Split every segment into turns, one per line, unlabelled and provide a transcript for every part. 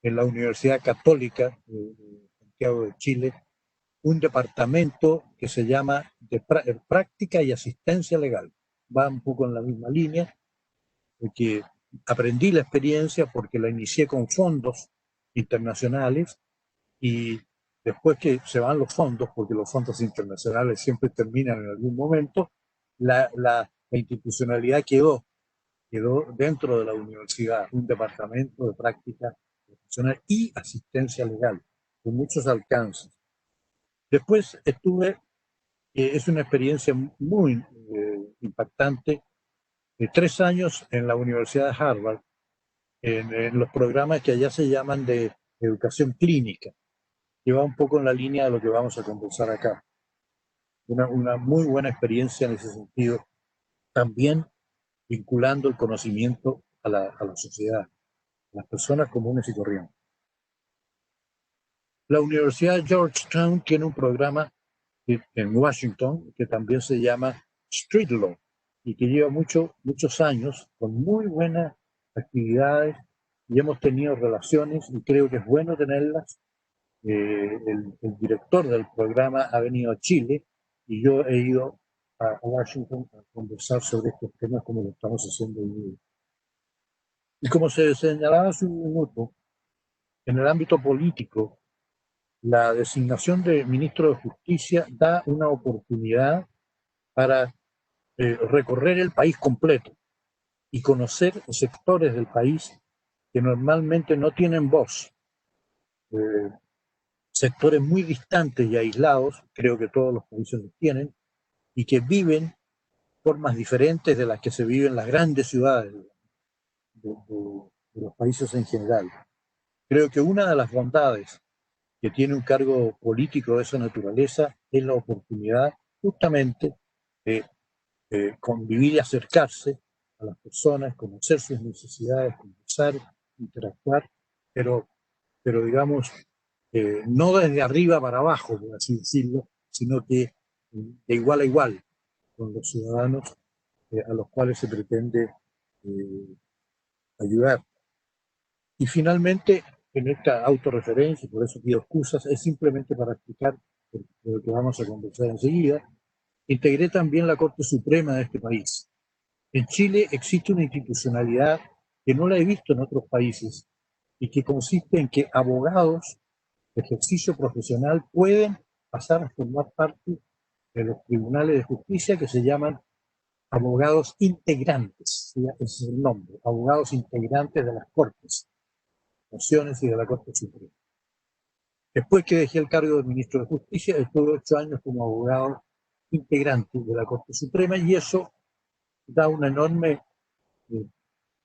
en la Universidad Católica de Santiago de Chile un departamento que se llama de Práctica y Asistencia Legal. Va un poco en la misma línea, que aprendí la experiencia porque la inicié con fondos internacionales y después que se van los fondos, porque los fondos internacionales siempre terminan en algún momento, la institucionalidad quedó dentro de la universidad, un departamento de práctica profesional y asistencia legal, con muchos alcances. Después es una experiencia muy impactante, 3 años en la Universidad de Harvard, en los programas que allá se llaman de educación clínica, que va un poco en la línea de lo que vamos a conversar acá. Una muy buena experiencia en ese sentido, también vinculando el conocimiento a la sociedad, a las personas comunes y corrientes. La Universidad de Georgetown tiene un programa en Washington que también se llama Street Law y que lleva muchos años con muy buenas actividades y hemos tenido relaciones y creo que es bueno tenerlas. El director del programa ha venido a Chile y yo he ido a Washington a conversar sobre estos temas como lo estamos haciendo hoy. Y como se señalaba hace un minuto, en el ámbito político, la designación de ministro de Justicia da una oportunidad para recorrer el país completo y conocer sectores del país que normalmente no tienen voz. Sectores muy distantes y aislados, creo que todos los países los tienen, y que viven formas diferentes de las que se viven en las grandes ciudades de los países en general. Creo que una de las bondades que tiene un cargo político de esa naturaleza es la oportunidad justamente de convivir y acercarse a las personas, conocer sus necesidades, conversar, interactuar, pero digamos, no desde arriba para abajo, por así decirlo, sino que de igual a igual con los ciudadanos a los cuales se pretende ayudar. Y finalmente, en esta autorreferencia, por eso pido excusas, es simplemente para explicar lo que vamos a conversar enseguida, integré también la Corte Suprema de este país. En Chile existe una institucionalidad que no la he visto en otros países y que consiste en que abogados de ejercicio profesional pueden pasar a formar parte de los tribunales de justicia que se llaman abogados integrantes, ¿sí? Ese es el nombre, abogados integrantes de las Cortes, Naciones y de la Corte Suprema. Después que dejé el cargo de ministro de Justicia, estuve 8 años como abogado integrante de la Corte Suprema y eso da una enorme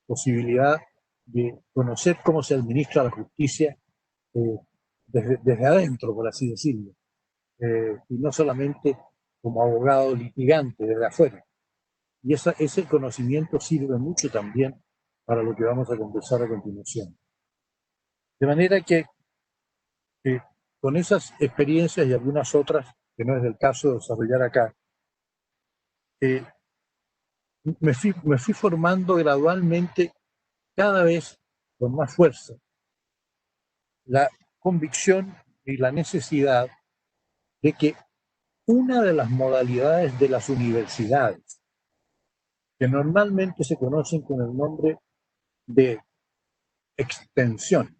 posibilidad de conocer cómo se administra la justicia desde adentro, por así decirlo, y no solamente como abogado litigante desde afuera. Y ese conocimiento sirve mucho también para lo que vamos a conversar a continuación. De manera que con esas experiencias y algunas otras, que no es el caso de desarrollar acá, me fui formando gradualmente cada vez con más fuerza la convicción y la necesidad de que una de las modalidades de las universidades, que normalmente se conocen con el nombre de extensión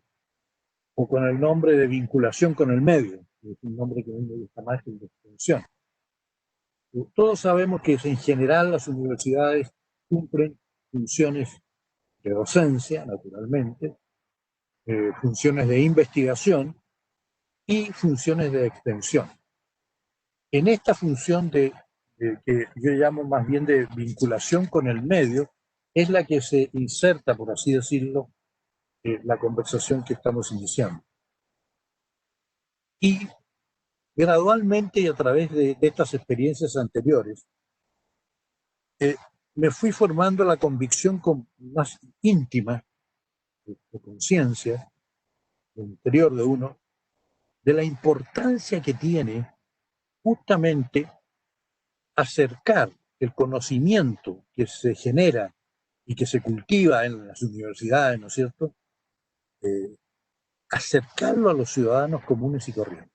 o con el nombre de vinculación con el medio, que es un nombre que a mí me gusta más que el de extensión. Todos sabemos que en general las universidades cumplen funciones de docencia, naturalmente, funciones de investigación y funciones de extensión. En esta función que yo llamo más bien de vinculación con el medio, es la que se inserta, por así decirlo, la conversación que estamos iniciando. Y gradualmente y a través de estas experiencias anteriores, me fui formando la convicción más íntima de conciencia, del interior de uno, de la importancia que tiene justamente acercar el conocimiento que se genera y que se cultiva en las universidades, ¿no es cierto?, acercarlo a los ciudadanos comunes y corrientes.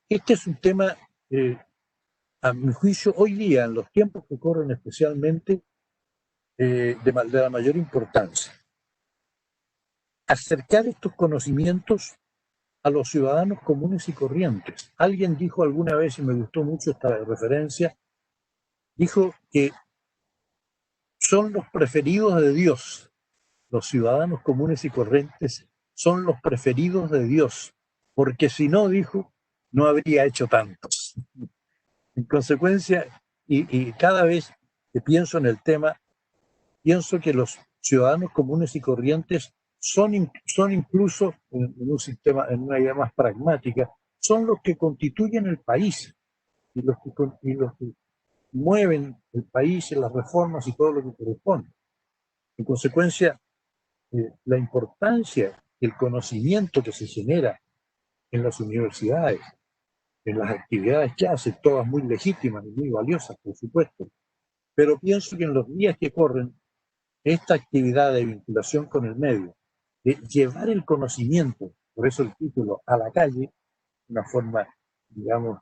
Este es un tema, a mi juicio, hoy día, en los tiempos que corren especialmente, de la mayor importancia. Acercar estos conocimientos a los ciudadanos comunes y corrientes. Alguien dijo alguna vez, y me gustó mucho esta referencia, dijo que son los preferidos de Dios. Los ciudadanos comunes y corrientes son los preferidos de Dios, porque si no, dijo, no habría hecho tantos. En consecuencia, y cada vez que pienso en el tema, pienso que los ciudadanos comunes y corrientes son incluso, en un sistema, en una idea más pragmática, son los que constituyen el país y los que mueven el país en las reformas y todo lo que corresponde. En consecuencia, la importancia del conocimiento que se genera en las universidades, en las actividades que hacen, todas muy legítimas y muy valiosas, por supuesto, pero pienso que en los días que corren, esta actividad de vinculación con el medio, de llevar el conocimiento, por eso el título, a la calle, una forma, digamos,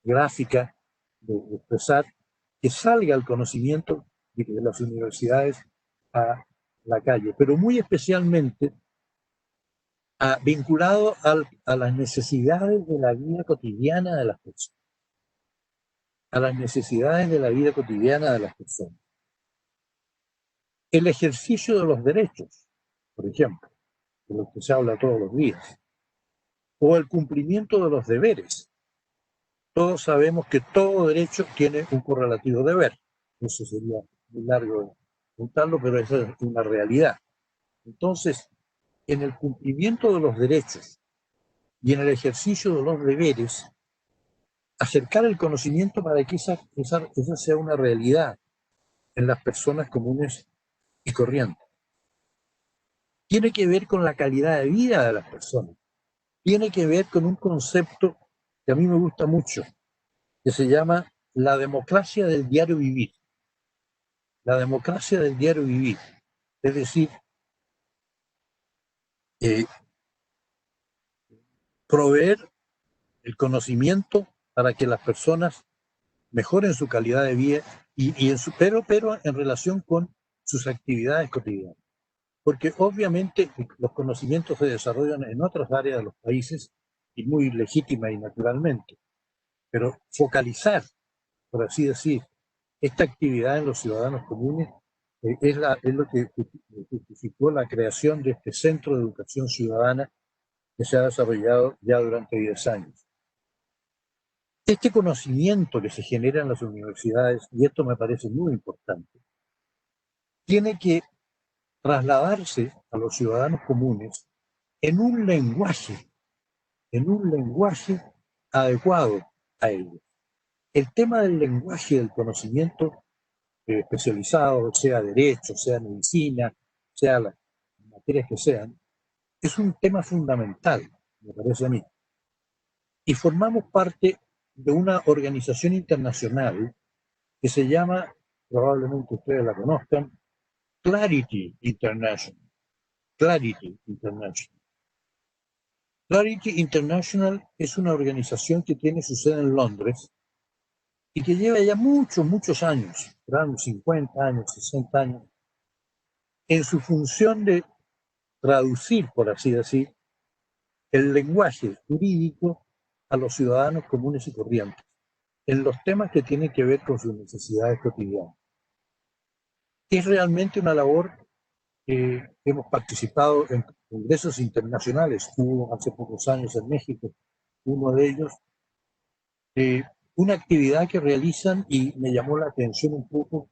gráfica de expresar, que salga el conocimiento de las universidades a la calle, pero muy especialmente vinculado a las necesidades de la vida cotidiana de las personas, a las necesidades de la vida cotidiana de las personas. El ejercicio de los derechos, por ejemplo, de lo que se habla todos los días, o el cumplimiento de los deberes. Todos sabemos que todo derecho tiene un correlativo deber. Eso sería muy largo de contarlo, pero esa es una realidad. Entonces, en el cumplimiento de los derechos y en el ejercicio de los deberes, acercar el conocimiento para que esa sea una realidad en las personas comunes y corrientes. Tiene que ver con la calidad de vida de las personas. Tiene que ver con un concepto que a mí me gusta mucho, que se llama la democracia del diario vivir. La democracia del diario vivir. Es decir, proveer el conocimiento para que las personas mejoren su calidad de vida pero en relación con sus actividades cotidianas. Porque obviamente los conocimientos se desarrollan en otras áreas de los países y muy legítima y naturalmente, pero focalizar, por así decir, esta actividad en los ciudadanos comunes es lo que justificó la creación de este Centro de Educación Ciudadana que se ha desarrollado ya durante 10 años. Este conocimiento que se genera en las universidades, y esto me parece muy importante, tiene que trasladarse a los ciudadanos comunes en un lenguaje adecuado a ellos. El tema del lenguaje del conocimiento especializado, sea derecho, sea medicina, sea las materias que sean, es un tema fundamental, me parece a mí. Y formamos parte de una organización internacional que se llama, probablemente ustedes la conozcan, Clarity International. Clarity International. Clarity International es una organización que tiene su sede en Londres y que lleva ya muchos años, 50 años, 60 años, en su función de traducir, por así decir, el lenguaje jurídico a los ciudadanos comunes y corrientes, en los temas que tienen que ver con sus necesidades cotidianas. Es realmente una labor que hemos participado en congresos internacionales. Hubo hace pocos años en México uno de ellos, una actividad que realizan y me llamó la atención un poco,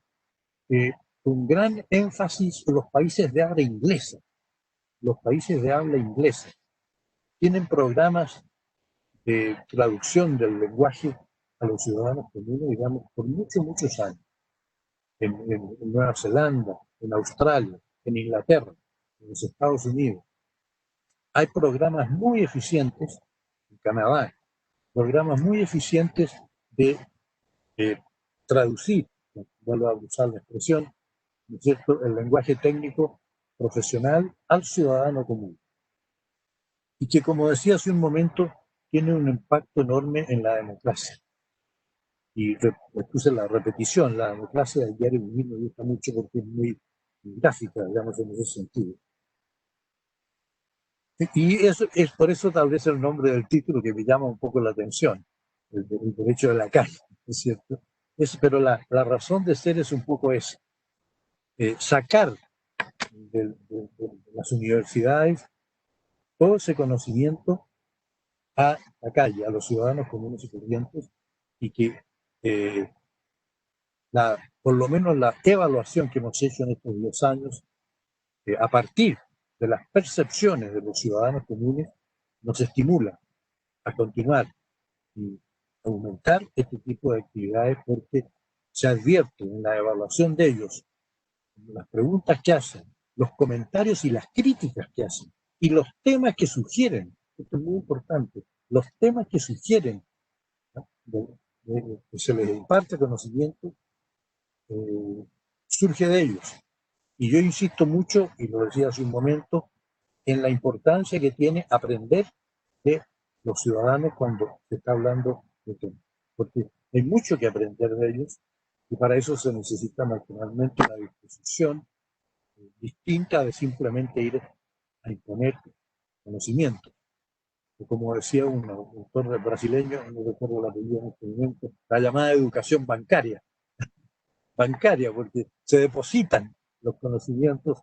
con gran énfasis en los países de habla inglesa. Los países de habla inglesa tienen programas de traducción del lenguaje a los ciudadanos comunes, digamos, por muchos años. En Nueva Zelanda, en Australia, en Inglaterra, en los Estados Unidos. Hay programas muy eficientes, en Canadá, programas muy eficientes de traducir, vuelvo a usar la expresión, ¿no es cierto?, el lenguaje técnico profesional al ciudadano común. Y que, como decía hace un momento, tiene un impacto enorme en la democracia. Y puse la repetición, la democracia del diario vivir me gusta mucho porque es muy gráfica, digamos, en ese sentido. Y eso es por eso tal vez el nombre del título que me llama un poco la atención, el derecho de la calle, ¿es cierto? Pero la razón de ser es un poco eso, sacar de las universidades todo ese conocimiento a la calle, a los ciudadanos comunes y corrientes, y que por lo menos la evaluación que hemos hecho en estos 10 años, a partir de las percepciones de los ciudadanos comunes, nos estimula a continuar y aumentar este tipo de actividades porque se advierte en la evaluación de ellos, en las preguntas que hacen, los comentarios y las críticas que hacen, y los temas que sugieren, esto es muy importante, los temas que sugieren, ¿no? Que se les imparte conocimiento, surge de ellos. Y yo insisto mucho, y lo decía hace un momento, en la importancia que tiene aprender de los ciudadanos cuando se está hablando de temas. Porque hay mucho que aprender de ellos y para eso se necesita naturalmente una disposición distinta de simplemente ir a imponer conocimiento. O como decía un autor brasileño, no recuerdo la apellido en este momento, la llamada educación bancaria, porque se depositan los conocimientos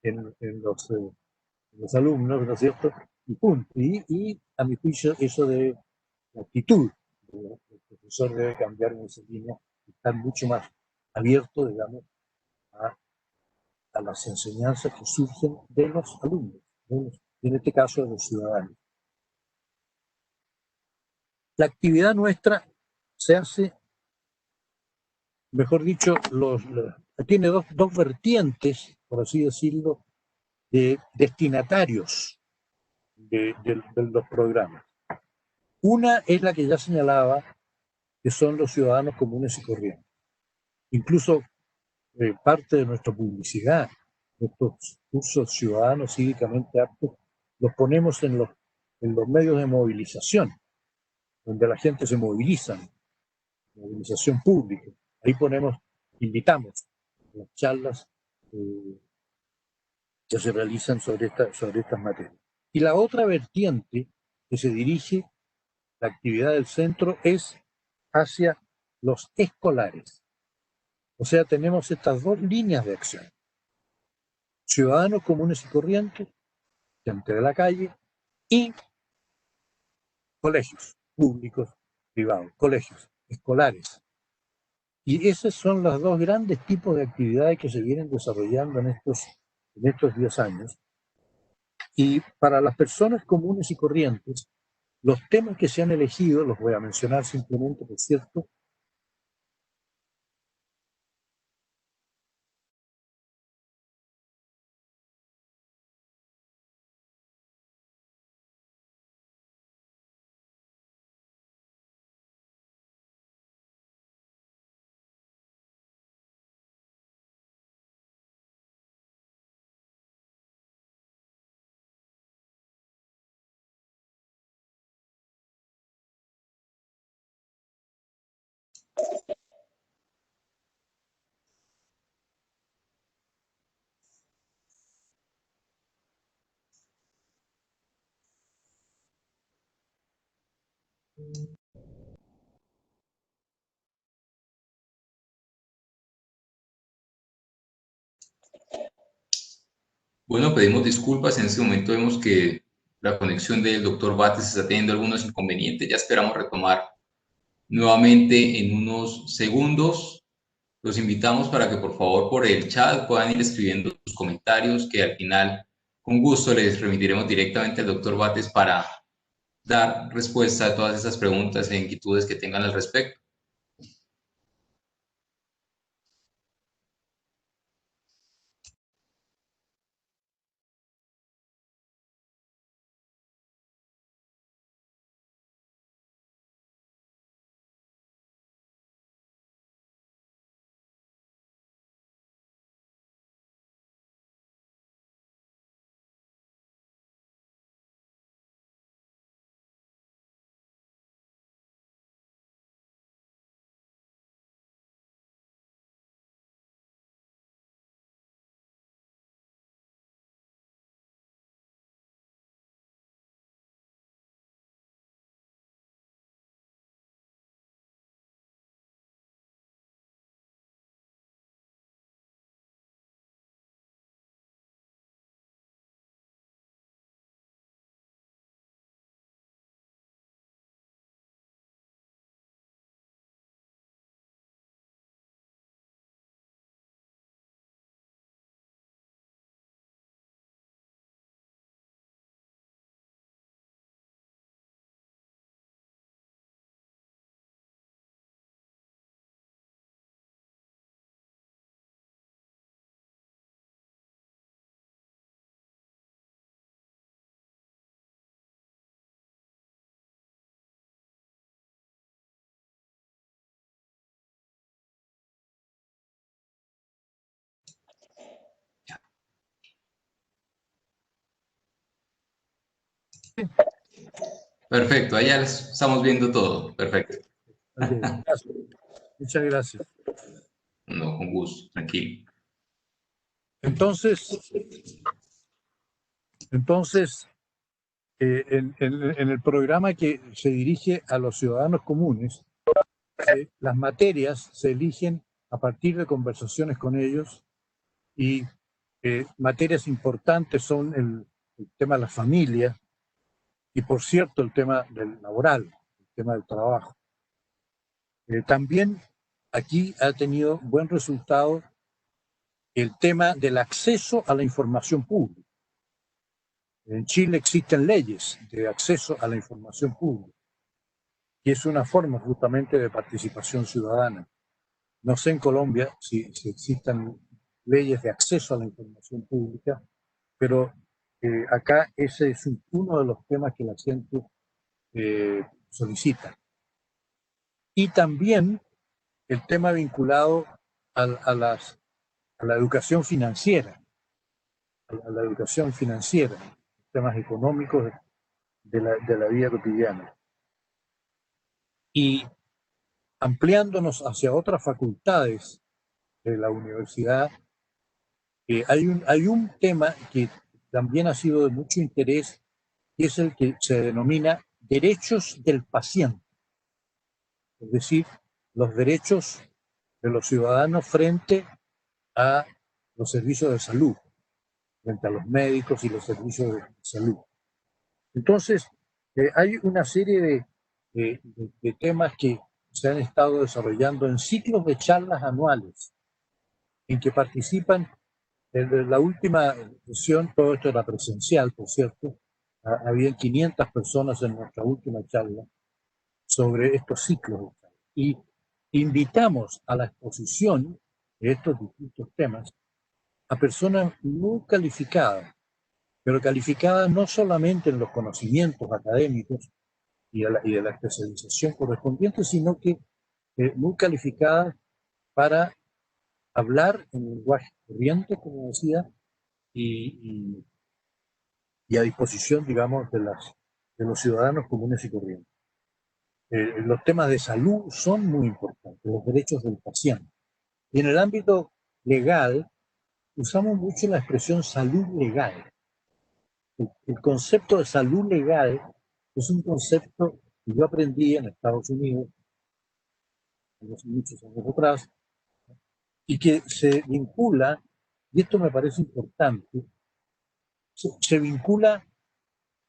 en los alumnos, ¿no es cierto? Y punto. Y a mi juicio, eso de la actitud del profesor debe cambiar en esa línea, estar mucho más abierto, digamos, a las enseñanzas que surgen de los alumnos, en este caso de los ciudadanos. La actividad nuestra se hace, mejor dicho, tiene dos vertientes, por así decirlo, de destinatarios de los programas. Una es la que ya señalaba, que son los ciudadanos comunes y corrientes. Incluso parte de nuestra publicidad, nuestros cursos ciudadanos cívicamente aptos, los ponemos en los medios de movilización, donde la gente se moviliza, movilización pública. Ahí invitamos las charlas que se realizan sobre estas materias. Y la otra vertiente que se dirige la actividad del centro es hacia los escolares. O sea, tenemos estas dos líneas de acción. Ciudadanos comunes y corrientes, gente de la calle, y colegios públicos, privados, colegios escolares. Y esos son los dos grandes tipos de actividades que se vienen desarrollando en estos 10 años. Y para las personas comunes y corrientes, los temas que se han elegido, los voy a mencionar simplemente, por cierto,
Bueno, pedimos disculpas. En este momento vemos que la conexión del doctor Bates está teniendo algunos inconvenientes. Ya esperamos retomar nuevamente en unos segundos. Los invitamos para que por favor por el chat puedan ir escribiendo sus comentarios, que al final con gusto les remitiremos directamente al doctor Bates para dar respuesta a todas esas preguntas e inquietudes que tengan al respecto. Perfecto, allá estamos viendo todo. Perfecto.
Okay, gracias. Muchas gracias.
No, con gusto, tranquilo.
Entonces en el programa que se dirige a los ciudadanos comunes, las materias se eligen a partir de conversaciones con ellos y materias importantes son el tema de la familia y, por cierto, el tema del laboral, el tema del trabajo. También aquí ha tenido buen resultado el tema del acceso a la información pública. En Chile existen leyes de acceso a la información pública, y es una forma justamente de participación ciudadana. No sé en Colombia si existan leyes de acceso a la información pública, pero acá ese es uno de los temas que la gente solicita. Y también el tema vinculado a la educación financiera, a la educación financiera, temas económicos de la vida cotidiana. Y ampliándonos hacia otras facultades de la universidad, hay un tema que también ha sido de mucho interés, y es el que se denomina derechos del paciente, es decir, los derechos de los ciudadanos frente a los servicios de salud, frente a los médicos y los servicios de salud. Entonces, hay una serie de temas que se han estado desarrollando en ciclos de charlas anuales, en que participan. En la última sesión, todo esto era presencial, por cierto, había 500 personas en nuestra última charla sobre estos ciclos. Y invitamos a la exposición de estos distintos temas a personas muy calificadas, pero calificadas no solamente en los conocimientos académicos y de la especialización correspondiente, sino que muy calificadas para hablar en lenguaje corriente, como decía, y, y a disposición, digamos, de los ciudadanos comunes y corrientes. Los temas de salud son muy importantes, los derechos del paciente. Y en el ámbito legal, usamos mucho la expresión salud legal. El concepto de salud legal es un concepto que yo aprendí en Estados Unidos hace muchos años atrás, y que se vincula, y esto me parece importante, se vincula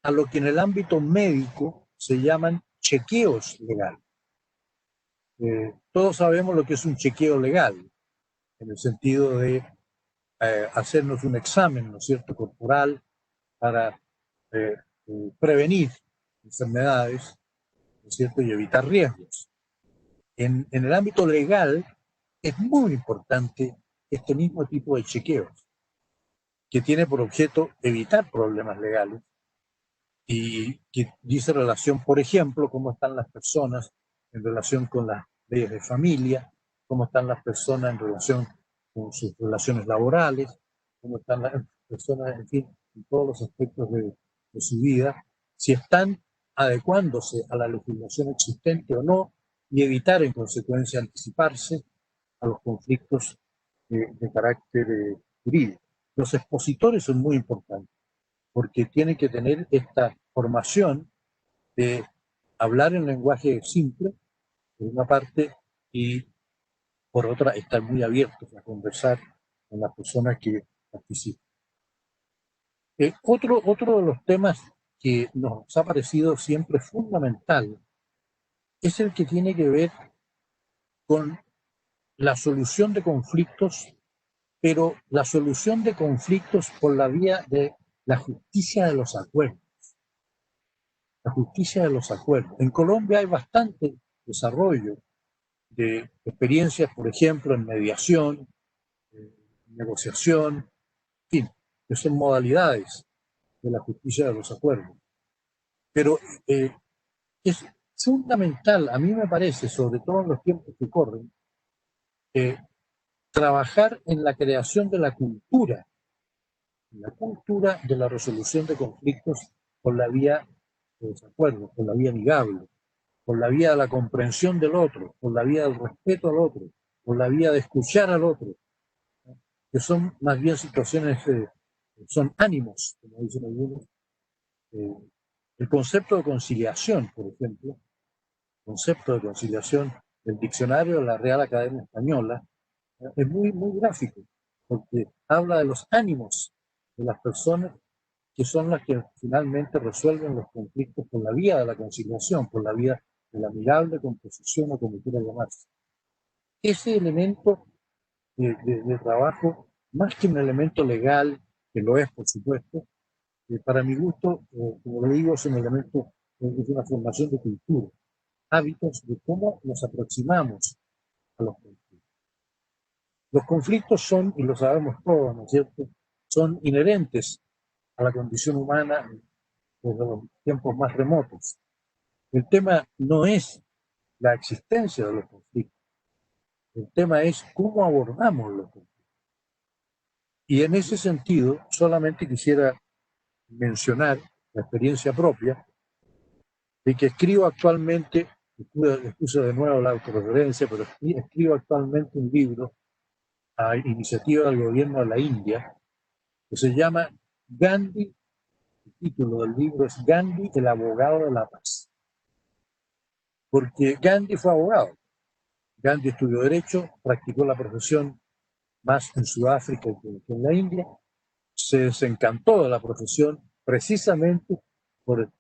a lo que en el ámbito médico se llaman chequeos legales. Todos sabemos lo que es un chequeo legal, en el sentido de hacernos un examen, ¿no es cierto?, corporal para prevenir enfermedades, ¿no es cierto?, y evitar riesgos. En el ámbito legal es muy importante este mismo tipo de chequeos, que tiene por objeto evitar problemas legales y que dice relación, por ejemplo, cómo están las personas en relación con las leyes de familia, cómo están las personas en relación con sus relaciones laborales, cómo están las personas, en fin, en todos los aspectos de su vida, si están adecuándose a la legislación existente o no, y evitar en consecuencia anticiparse a los conflictos de carácter jurídico. Los expositores son muy importantes, porque tienen que tener esta formación de hablar en lenguaje simple, por una parte, y por otra, estar muy abiertos a conversar con las personas que participan. Otro de los temas que nos ha parecido siempre fundamental es el que tiene que ver con la solución de conflictos, pero la solución de conflictos por la vía de la justicia de los acuerdos. La justicia de los acuerdos. En Colombia hay bastante desarrollo de experiencias, por ejemplo, en mediación, negociación, en fin, que son modalidades de la justicia de los acuerdos. Pero es fundamental, a mí me parece, sobre todo en los tiempos que corren, trabajar en la creación de la cultura de la resolución de conflictos por la vía de desacuerdo, por la vía amigable, por la vía de la comprensión del otro, por la vía del respeto al otro, por la vía de escuchar al otro, que son más bien situaciones, son ánimos, como dicen algunos. El concepto de conciliación, por ejemplo, concepto de conciliación del diccionario de la Real Academia Española, es muy, muy gráfico, porque habla de los ánimos de las personas que son las que finalmente resuelven los conflictos por la vía de la conciliación, por la vía de la amigable composición o como quiera llamarse. Ese elemento de trabajo, más que un elemento legal, que lo es por supuesto, para mi gusto, como le digo, es un elemento, es una formación de cultura, hábitos de cómo nos aproximamos a los conflictos. Los conflictos son, y lo sabemos todos, ¿no es cierto?, son inherentes a la condición humana desde los tiempos más remotos. El tema no es la existencia de los conflictos, el tema es cómo abordamos los conflictos. Y en ese sentido, solamente quisiera mencionar la experiencia propia de que escribo actualmente, excuso de nuevo la autorreferencia, pero escribo actualmente un libro a iniciativa del gobierno de la India que se llama Gandhi. El título del libro es Gandhi, el abogado de la paz. Porque Gandhi fue abogado. Gandhi estudió Derecho, practicó la profesión más en Sudáfrica que en la India. Se desencantó de la profesión precisamente por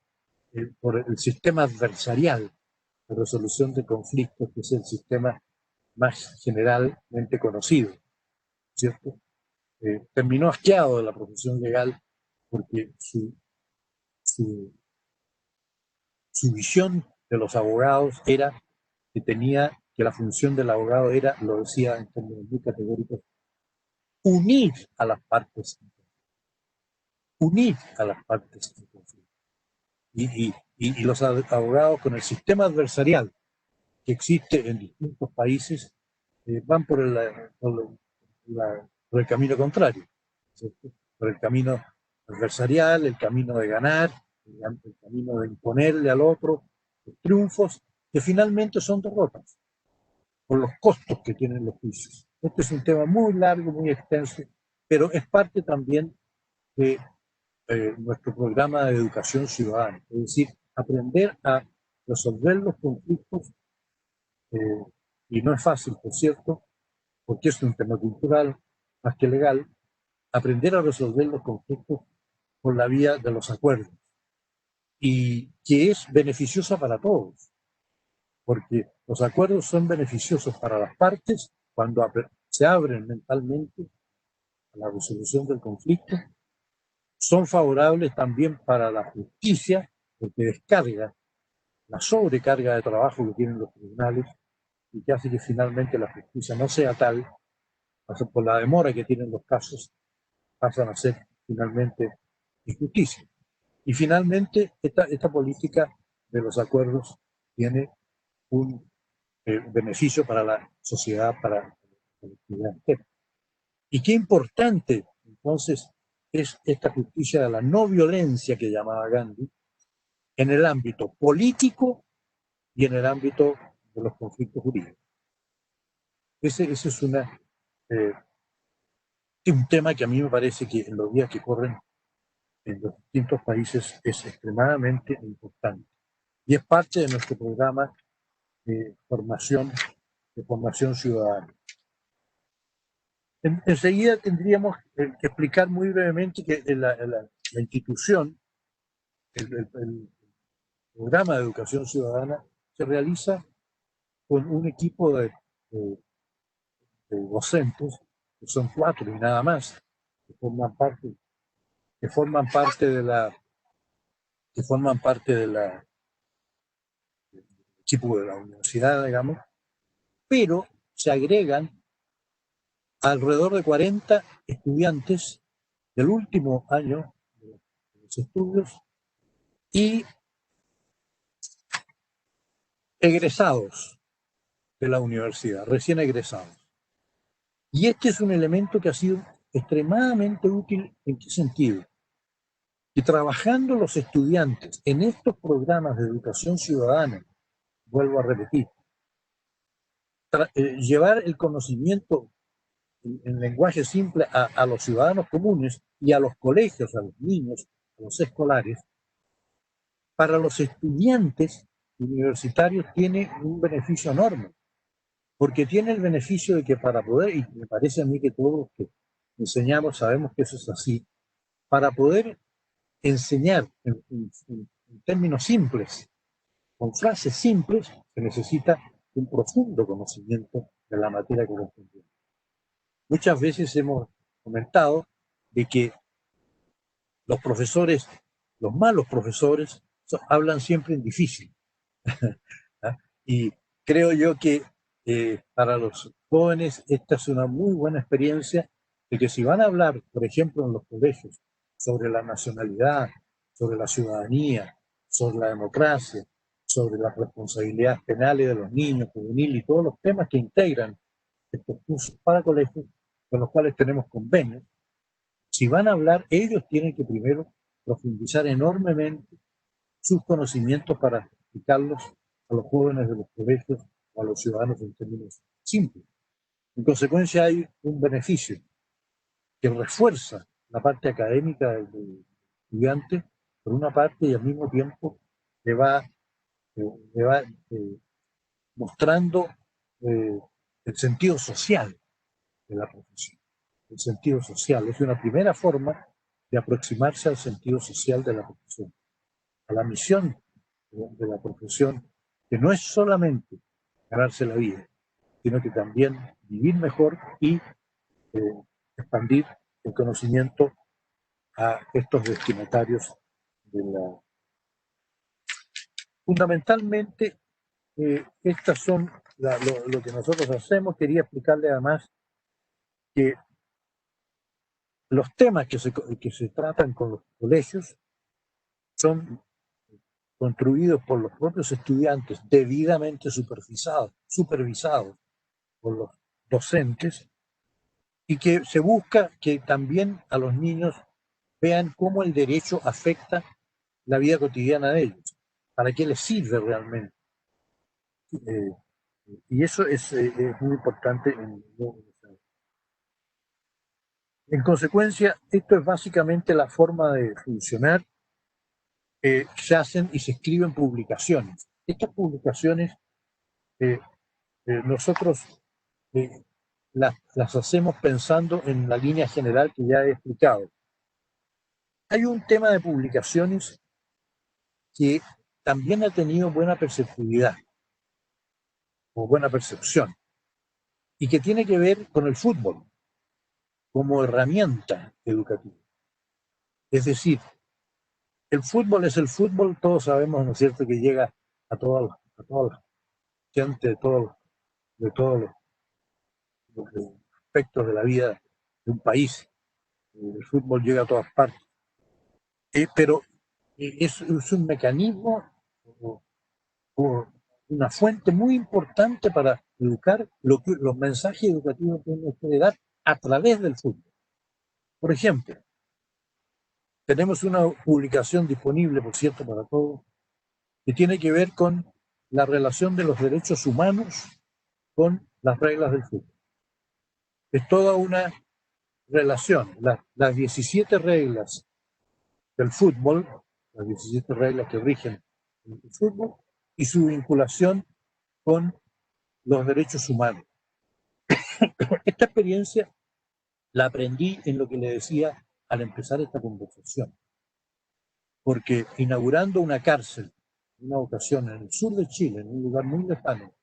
el sistema adversarial de resolución de conflictos, que es el sistema más generalmente conocido, ¿cierto? Terminó asqueado de la profesión legal porque su visión de los abogados era que la función del abogado era, lo decía en términos muy categóricos, unir a las partes, unir a las partes en conflicto. Y los abogados con el sistema adversarial que existe en distintos países van por el camino contrario, ¿cierto? Por el camino adversarial, el camino de ganar, el camino de imponerle al otro triunfos que finalmente son derrotas por los costos que tienen los juicios. Este es un tema muy largo, muy extenso, pero es parte también de nuestro programa de educación ciudadana, es decir, aprender a resolver los conflictos, y no es fácil, por cierto, porque es un tema cultural más que legal, aprender a resolver los conflictos por la vía de los acuerdos, y que es beneficiosa para todos, porque los acuerdos son beneficiosos para las partes cuando se abren mentalmente a la resolución del conflicto, son favorables también para la justicia, porque descarga la sobrecarga de trabajo que tienen los tribunales y que hace que finalmente la justicia no sea tal, por la demora que tienen los casos, pasan a ser finalmente injusticia. Y finalmente, esta política de los acuerdos tiene un beneficio para la sociedad, para la colectividad entera. Y qué importante, entonces, es esta justicia de la no violencia que llamaba Gandhi en el ámbito político y en el ámbito de los conflictos jurídicos. Ese es un tema que a mí me parece que en los días que corren en los distintos países es extremadamente importante. Y es parte de nuestro programa de formación ciudadana. Enseguida tendríamos que explicar muy brevemente que la institución, el programa de educación ciudadana, se realiza con un equipo de docentes, que son 4 y nada más, que forman parte del equipo de la universidad, digamos, pero se agregan alrededor de 40 estudiantes del último año de los estudios y egresados de la universidad, recién egresados. Y este es un elemento que ha sido extremadamente útil. ¿En qué sentido? Y trabajando los estudiantes en estos programas de educación ciudadana, vuelvo a repetir, llevar el conocimiento en lenguaje simple a los ciudadanos comunes y a los colegios, a los niños, a los escolares, para los estudiantes universitarios tiene un beneficio enorme, porque tiene el beneficio de que para poder, y me parece a mí que todos los que enseñamos sabemos que eso es así, para poder enseñar en términos simples, con frases simples, se necesita un profundo conocimiento de la materia correspondiente. Muchas veces hemos comentado de que los profesores, los malos profesores, hablan siempre en difícil. Y creo yo que para los jóvenes esta es una muy buena experiencia de que si van a hablar, por ejemplo, en los colegios, sobre la nacionalidad, sobre la ciudadanía, sobre la democracia, sobre las responsabilidades penales de los niños, juveniles y todos los temas que integran estos cursos para colegios con los cuales tenemos convenios, si van a hablar, ellos tienen que primero profundizar enormemente sus conocimientos para explicarlos a los jóvenes de los colegios o a los ciudadanos en términos simples. En consecuencia, hay un beneficio que refuerza la parte académica del estudiante, por una parte, y al mismo tiempo le va mostrando el sentido social de la profesión. El sentido social es una primera forma de aproximarse al sentido social de la profesión, a la misión de la profesión, que no es solamente ganarse la vida, sino que también vivir mejor y expandir el conocimiento a estos destinatarios de la... Fundamentalmente, estas son lo que nosotros hacemos. Quería explicarle además que los temas que se tratan con los colegios son construidos por los propios estudiantes, debidamente supervisados por los docentes, y que se busca que también a los niños vean cómo el derecho afecta la vida cotidiana de ellos, para qué les sirve realmente. Y eso es muy importante. En consecuencia, esto es básicamente la forma de funcionar. Se hacen y se escriben publicaciones. Estas publicaciones nosotros las hacemos pensando en la línea general que ya he explicado. Hay un tema de publicaciones que también ha tenido buena perceptividad o buena percepción y que tiene que ver con el fútbol como herramienta educativa. Es decir, el fútbol es el fútbol, todos sabemos, ¿no es cierto?, que llega a toda la gente de todos los aspectos de la vida de un país. El fútbol llega a todas partes. Pero es un mecanismo o una fuente muy importante para educar los mensajes educativos que uno quiere dar a través del fútbol. Por ejemplo, tenemos una publicación disponible, por cierto, para todos, que tiene que ver con la relación de los derechos humanos con las reglas del fútbol. Es toda una relación, las 17 reglas del fútbol, las 17 reglas que rigen el fútbol, y su vinculación con los derechos humanos. Esta experiencia la aprendí en lo que le decía al empezar esta conversación, porque inaugurando una cárcel, una ocasión en el sur de Chile, en un lugar muy lejano,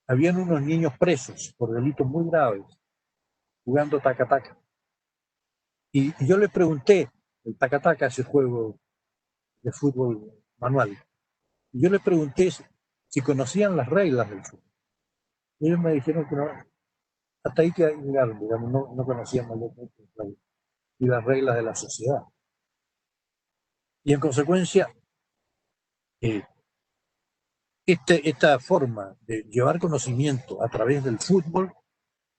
habían unos niños presos por delitos muy graves, jugando taca-taca. Y yo le pregunté, el taca-taca es el juego de fútbol manual, y yo le pregunté si conocían las reglas del fútbol. Y ellos me dijeron que no, hasta ahí que llegaron, digamos, no conocían y las reglas de la sociedad. Y en consecuencia, esta forma de llevar conocimiento a través del fútbol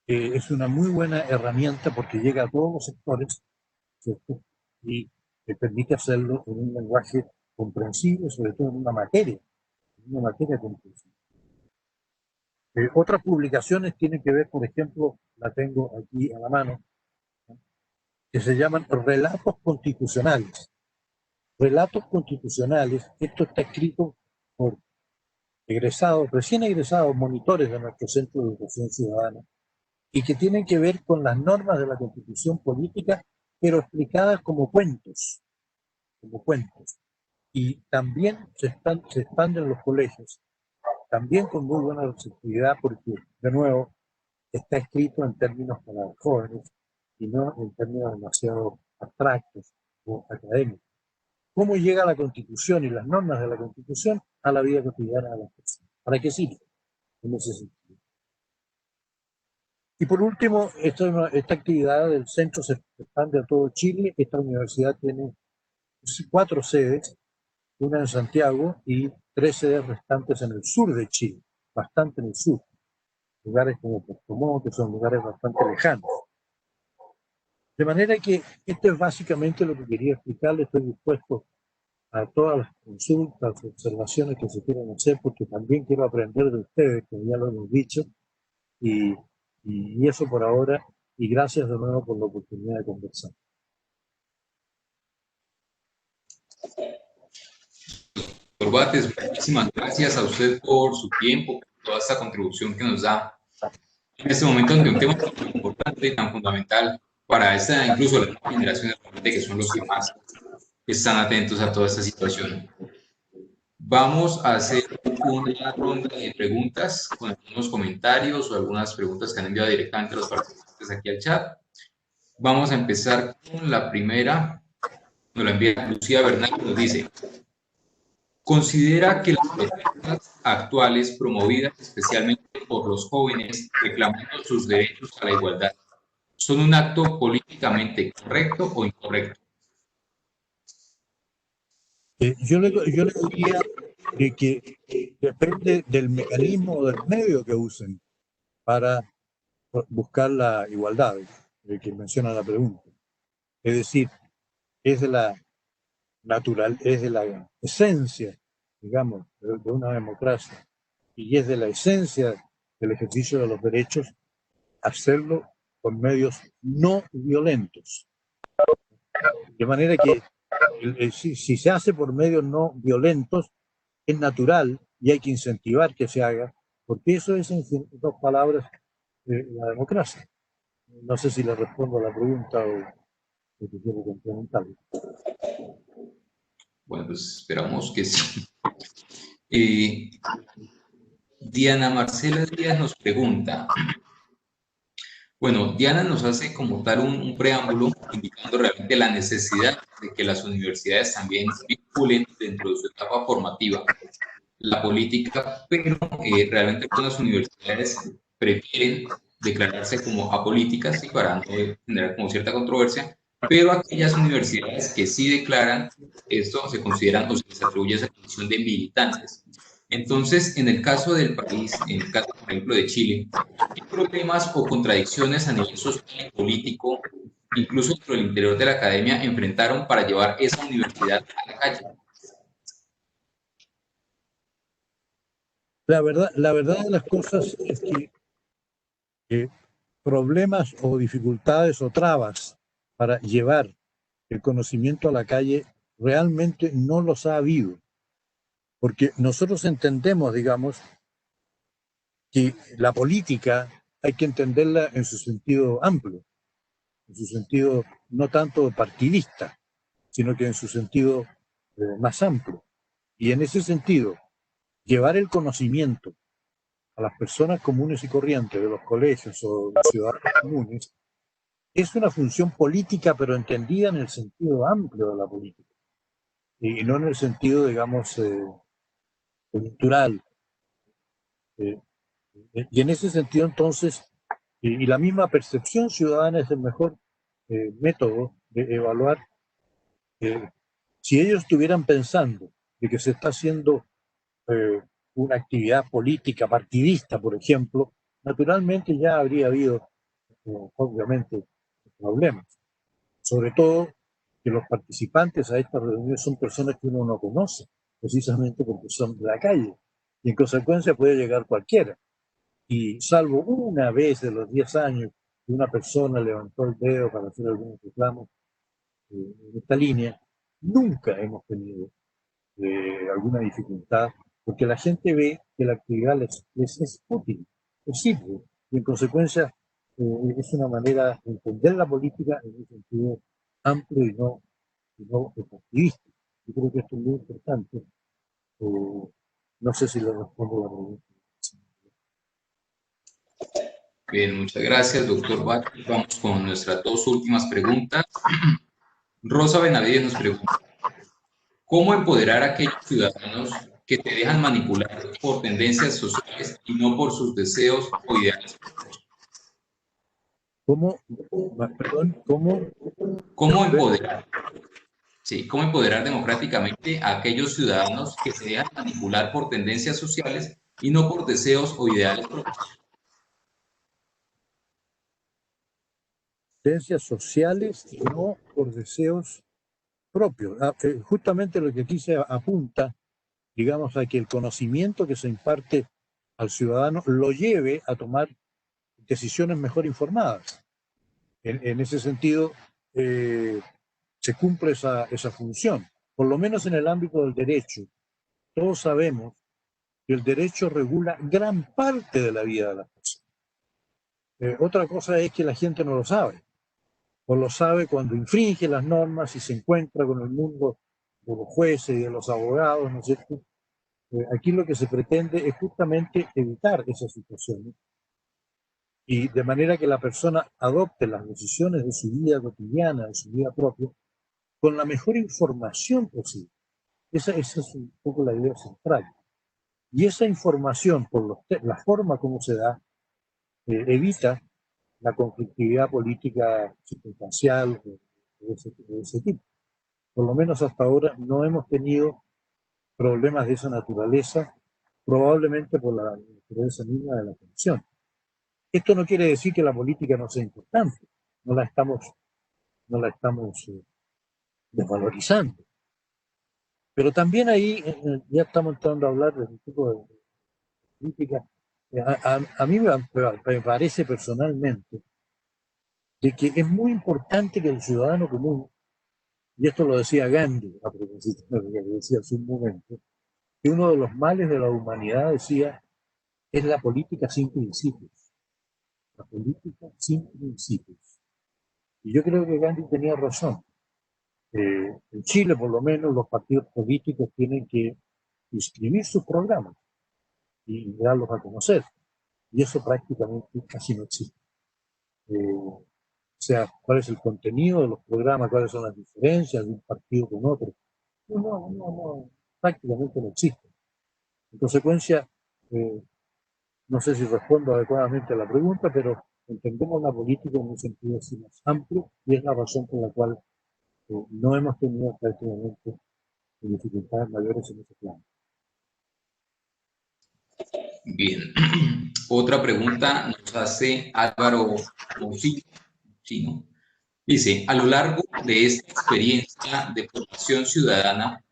es una muy buena herramienta porque llega a todos los sectores, ¿cierto? Y que permite hacerlo en un lenguaje comprensible, sobre todo en una materia comprensible. Otras publicaciones tienen que ver, por ejemplo, la tengo aquí a la mano, que se llaman relatos constitucionales. Relatos constitucionales, esto está escrito por egresados, recién egresados, monitores de nuestro Centro de Educación Ciudadana, y que tienen que ver con las normas de la Constitución política, pero explicadas como cuentos, Y también se expanden los colegios, también con muy buena receptividad, porque, de nuevo, está escrito en términos para jóvenes y no en términos demasiado abstractos o académicos. ¿Cómo llega la Constitución y las normas de la Constitución a la vida cotidiana de las personas? ¿Para qué sirve en ese sentido? Y por último, esta actividad del centro se expande a todo Chile. Esta universidad tiene 4 sedes, una en Santiago y 3 sedes restantes en el sur de Chile, bastante en el sur. Lugares como Puerto Montt, que son lugares bastante lejanos. De manera que esto es básicamente lo que quería explicarles. Estoy dispuesto a todas las consultas, observaciones que se quieran hacer, porque también quiero aprender de ustedes, como ya lo hemos dicho, y eso por ahora, y gracias de nuevo por la oportunidad de conversar.
Doctor Bates, muchísimas gracias a usted por su tiempo, por toda esta contribución que nos da en este momento ante un tema tan importante y tan fundamental para esta, incluso las generaciones que son los que más están atentos a toda esta situación. Vamos a hacer una ronda de preguntas con algunos comentarios o algunas preguntas que han enviado directamente los participantes aquí al chat. Vamos a empezar con la primera. Nos la envía Lucía Bernal, que nos dice: ¿considera que las protestas actuales, promovidas especialmente por los jóvenes reclamando sus derechos a la igualdad, son un acto políticamente correcto o incorrecto?
Yo le diría de que depende del mecanismo o del medio que usen para buscar la igualdad, que menciona la pregunta. Es decir, es de la esencia, digamos, de una democracia, y es de la esencia del ejercicio de los derechos hacerlo con medios no violentos. De manera que si se hace por medios no violentos, es natural y hay que incentivar que se haga, porque eso es, en 2 palabras, la democracia. No sé si le respondo a la pregunta o te quiero complementar.
Bueno, pues esperamos que sí. Diana Marcela Díaz nos pregunta. Bueno, Diana nos hace como tal un preámbulo indicando realmente la necesidad de que las universidades también vinculen dentro de su etapa formativa la política, pero realmente algunas universidades prefieren declararse como apolíticas, y para no generar como cierta controversia, pero aquellas universidades que sí declaran esto se consideran o se les atribuye esa condición de militantes. Entonces, en el caso del país, en el caso, por ejemplo, de Chile, ¿qué problemas o contradicciones a nivel social y político, incluso dentro del interior de la academia, enfrentaron para llevar esa universidad a la calle?
La verdad de las cosas es que problemas o dificultades o trabas para llevar el conocimiento a la calle realmente no los ha habido. Porque nosotros entendemos, digamos, que la política hay que entenderla en su sentido amplio, en su sentido no tanto partidista, sino que en su sentido más amplio. Y en ese sentido, llevar el conocimiento a las personas comunes y corrientes de los colegios o de los ciudadanos comunes es una función política, pero entendida en el sentido amplio de la política, y no en el sentido, digamos, cultural. Y en ese sentido, entonces, y la misma percepción ciudadana es el mejor método de evaluar. Si ellos estuvieran pensando de que se está haciendo una actividad política partidista, por ejemplo, naturalmente ya habría habido, obviamente, problemas. Sobre todo que los participantes a estas reuniones son personas que uno no conoce, precisamente porque son de la calle, y en consecuencia puede llegar cualquiera. Y salvo una vez de los 10 años que una persona levantó el dedo para hacer algún reclamo en esta línea, nunca hemos tenido alguna dificultad, porque la gente ve que la actividad les es útil, les sirve, y en consecuencia es una manera de entender la política en un sentido amplio y no partidista. Yo creo que esto es muy importante. No sé si le respondo la pregunta.
Bien, muchas gracias, doctor Bach. Vamos con nuestras dos últimas preguntas. Rosa Benavides nos pregunta, ¿cómo empoderar a aquellos ciudadanos que te dejan manipular por tendencias sociales y no por sus deseos o ideales?
¿Cómo, perdón, cómo?
¿Cómo empoderar? Sí, ¿cómo empoderar democráticamente a aquellos ciudadanos que se dejan manipular por tendencias sociales y no por deseos o ideales propios?
Tendencias sociales y no por deseos propios. Justamente lo que aquí se apunta, digamos, a que el conocimiento que se imparte al ciudadano lo lleve a tomar decisiones mejor informadas. En ese sentido, se cumple esa función, por lo menos en el ámbito del derecho. Todos sabemos que el derecho regula gran parte de la vida de las personas. Otra cosa es que la gente no lo sabe, o lo sabe cuando infringe las normas y se encuentra con el mundo de los jueces y de los abogados, ¿no es cierto? Aquí lo que se pretende es justamente evitar esas situaciones y de manera que la persona adopte las decisiones de su vida cotidiana, de su vida propia, con la mejor información posible. Esa es un poco la idea central. Y esa información, por la forma como se da, evita la conflictividad política circunstancial de ese tipo. Por lo menos hasta ahora no hemos tenido problemas de esa naturaleza, probablemente por la naturaleza misma de la corrupción. Esto no quiere decir que la política no sea importante, no la estamos, no la estamos desvalorizando. Pero también ahí ya estamos entrando a hablar de un tipo de política. A mí me parece personalmente de que es muy importante que el ciudadano común, y esto lo decía Gandhi a propósito de lo que decía hace un momento, que uno de los males de la humanidad, decía, es la política sin principios. La política sin principios. Y yo creo que Gandhi tenía razón. En Chile, por lo menos, los partidos políticos tienen que inscribir sus programas y darlos a conocer. Y eso prácticamente casi no existe. O sea, cuál es el contenido de los programas, cuáles son las diferencias de un partido con otro. No, prácticamente no existe. En consecuencia, eh, no sé si respondo adecuadamente a la pregunta, pero entendemos la política en un sentido así más amplio y es la razón por la cual no hemos tenido prácticamente dificultades mayores en ese plan.
Bien. Otra pregunta nos hace Álvaro Chino. Dice, a lo largo de esta experiencia de formación ciudadana,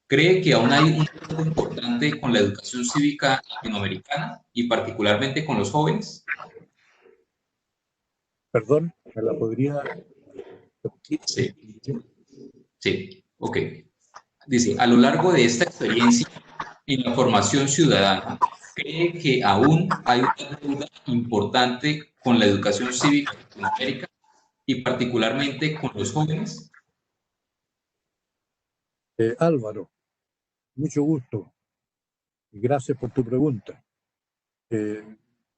¿cree que aún hay un reto importante con la educación cívica latinoamericana y particularmente con los jóvenes?
Perdón, ¿me la podría repetir?
Sí, sí, ok. Dice, a lo largo de esta experiencia en la formación ciudadana, ¿cree que aún hay una deuda importante con la educación cívica en Latinoamérica y particularmente con los jóvenes?
Álvaro, mucho gusto y gracias por tu pregunta.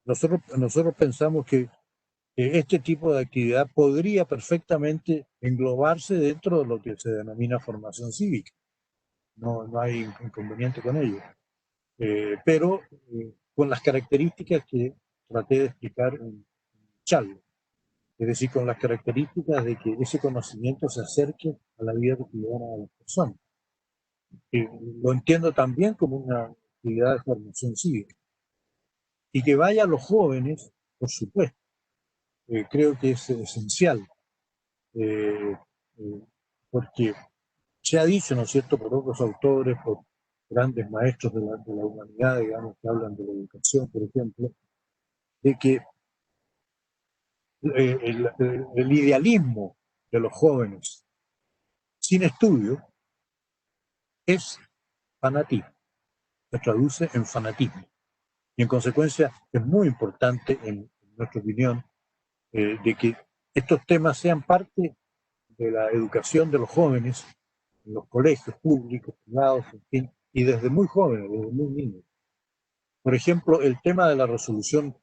Nosotros pensamos que este tipo de actividad podría perfectamente englobarse dentro de lo que se denomina formación cívica. No hay inconveniente con ello. Pero con las características que traté de explicar en Charlo. Es decir, con las características de que ese conocimiento se acerque a la vida cotidiana de las personas. Lo entiendo también como una actividad de formación cívica. Y que vaya a los jóvenes, por supuesto, creo que es esencial. Eh, eh, porque se ha dicho, ¿no es cierto?, por otros autores, por grandes maestros de la humanidad, digamos, que hablan de la educación, por ejemplo, de que el idealismo de los jóvenes sin estudio es fanatismo, se traduce en fanatismo. Y en consecuencia es muy importante, en nuestra opinión, de que estos temas sean parte de la educación de los jóvenes en los colegios públicos, privados, en fin, y desde muy jóvenes, desde muy niños. Por ejemplo, el tema de la resolución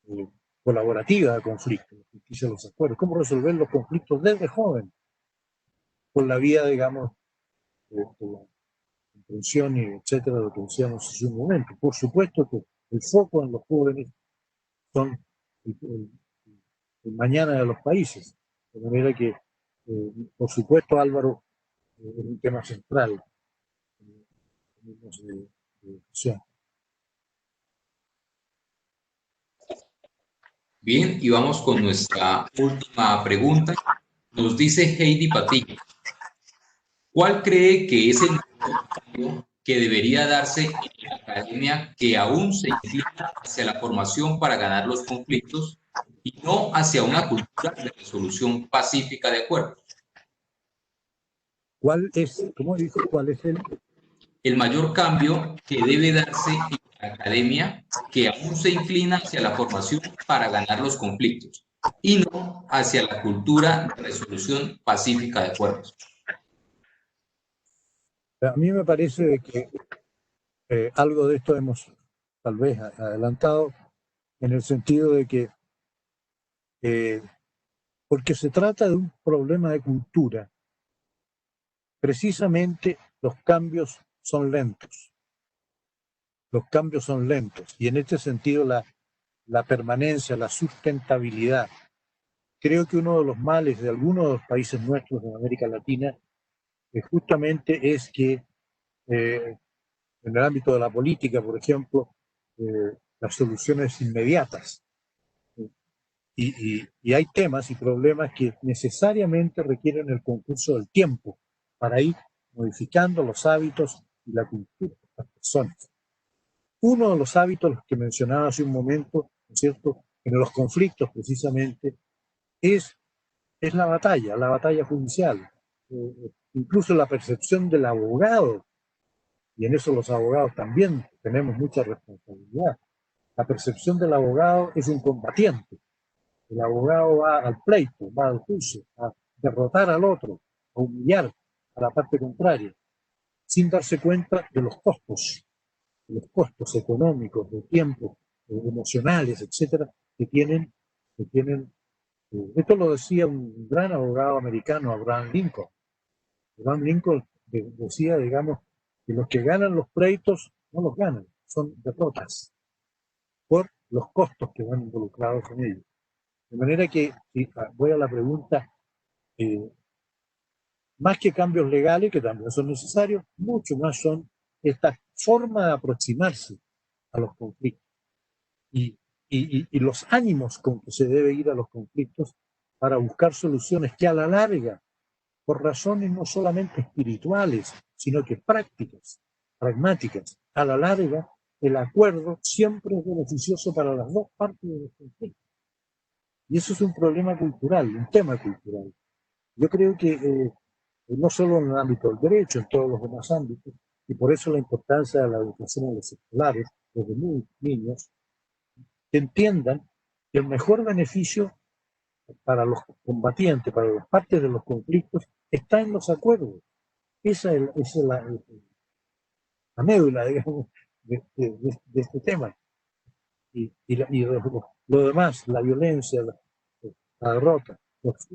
eh, colaborativa de conflictos, justicia de los acuerdos, cómo resolver los conflictos desde joven, por la vía, digamos, de la comprensión y etcétera, de lo que decíamos hace un momento. Por supuesto que el foco en los jóvenes son el mañana de los países, de manera que, por supuesto, Álvaro, es un tema central en términos de educación.
Bien, y vamos con nuestra última pregunta. Nos dice Heidi Patiño, ¿cuál cree que es el cambio que debería darse en la academia que aún se inclina hacia la formación para ganar los conflictos y no hacia una cultura de resolución pacífica de acuerdos?
¿Cuál es, cómo dijo, cuál es
El mayor cambio que debe darse en la academia que aún se inclina hacia la formación para ganar los conflictos y no hacia la cultura de resolución pacífica de acuerdos?
A mí me parece que algo de esto hemos tal vez adelantado, en el sentido de que, porque se trata de un problema de cultura, precisamente los cambios son lentos. Los cambios son lentos y en este sentido la permanencia, la sustentabilidad. Creo que uno de los males de algunos de los países nuestros en América Latina justamente es que en el ámbito de la política, por ejemplo, las soluciones inmediatas. Y hay temas y problemas que necesariamente requieren el concurso del tiempo para ir modificando los hábitos y la cultura de las personas. Uno de los hábitos que mencionaba hace un momento, ¿no es cierto?, en los conflictos precisamente, es la batalla judicial. Incluso la percepción del abogado, y en eso los abogados también tenemos mucha responsabilidad. La percepción del abogado es un combatiente. El abogado va al pleito, va al juicio, a derrotar al otro, a humillar a la parte contraria, sin darse cuenta de los costos económicos, de tiempo, emocionales, etcétera, que tienen. Esto lo decía un gran abogado americano, Abraham Lincoln. Abraham Lincoln decía, digamos, que los que ganan los pleitos no los ganan, son derrotas por los costos que van involucrados en ellos. De manera que, si voy a la pregunta, más que cambios legales, que también son necesarios, mucho más son esta forma de aproximarse a los conflictos y los ánimos con que se debe ir a los conflictos para buscar soluciones que a la larga, por razones no solamente espirituales, sino que prácticas, pragmáticas, a la larga, el acuerdo siempre es beneficioso para las dos partes de los conflictos. Y eso es un problema cultural, un tema cultural. Yo creo que no solo en el ámbito del derecho, en todos los demás ámbitos, y por eso la importancia de la educación en los escolares, desde muy niños, que entiendan que el mejor beneficio para los combatientes, para las partes de los conflictos, está en los acuerdos. Esa es la médula, digamos, de este tema. Y lo demás, la violencia, la derrota, las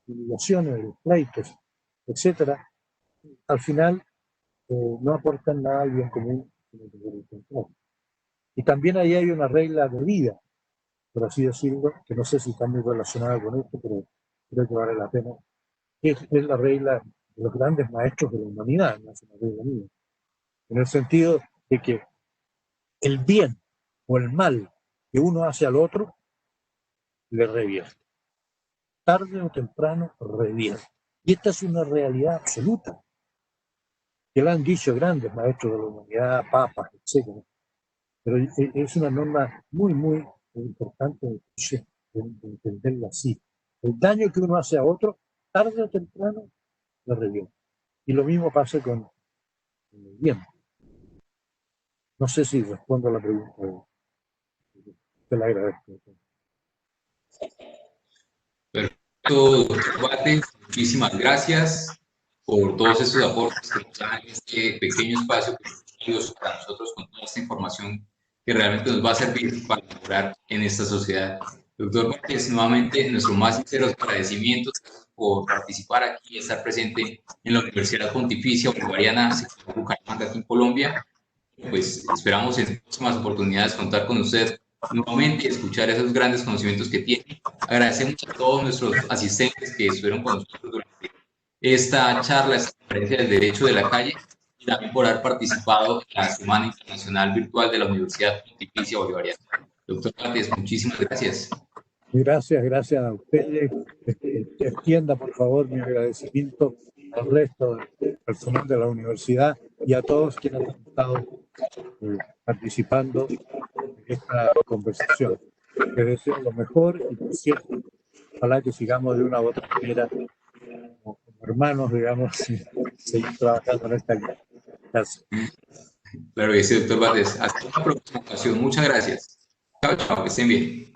humiliaciones, los pleitos, etcétera, al final no aportan nada al bien común, sino que por el contrario. Y también ahí hay una regla de vida, por así decirlo, que no sé si está muy relacionada con esto, pero creo que vale la pena, que es la regla de los grandes maestros de la humanidad, no es una regla mía, en el sentido de que el bien o el mal que uno hace al otro le revierte. Tarde o temprano revierte. Y esta es una realidad absoluta, que la han dicho grandes maestros de la humanidad, papas, etc. Pero es una norma muy, muy importante de entenderla así. El daño que uno hace a otro, tarde o temprano, lo revierte. Y lo mismo pasa con el bien. No sé si respondo a la pregunta. Te la agradezco.
Perfecto, doctor Bates, muchísimas gracias por todos estos aportes que nos dan en este pequeño espacio para nosotros con toda esta información que realmente nos va a servir para mejorar en esta sociedad. Doctor Bates, nuevamente nuestros más sinceros agradecimientos por participar aquí y estar presente en la Universidad Pontificia Bolivariana de Bucaramanga, aquí en Colombia. Pues esperamos en próximas oportunidades contar con usted nuevamente y escuchar esos grandes conocimientos que tiene. Agradecemos a todos nuestros asistentes que estuvieron con nosotros durante esta charla, esta conferencia del Derecho de la Calle, y también por haber participado en la Semana Internacional Virtual de la Universidad Pontificia Bolivariana. Doctor Bates, muchísimas gracias.
Gracias, gracias a ustedes. Extienda, por favor, mi agradecimiento al resto del personal de la universidad y a todos quienes han estado participando en esta conversación. Les deseo lo mejor y, por cierto, ojalá que sigamos de una u otra manera como hermanos, digamos, seguir trabajando en esta línea. Gracias.
Claro que sí, doctor Bates. Hasta una próxima ocasión. Muchas gracias. Chao, chao, que estén bien.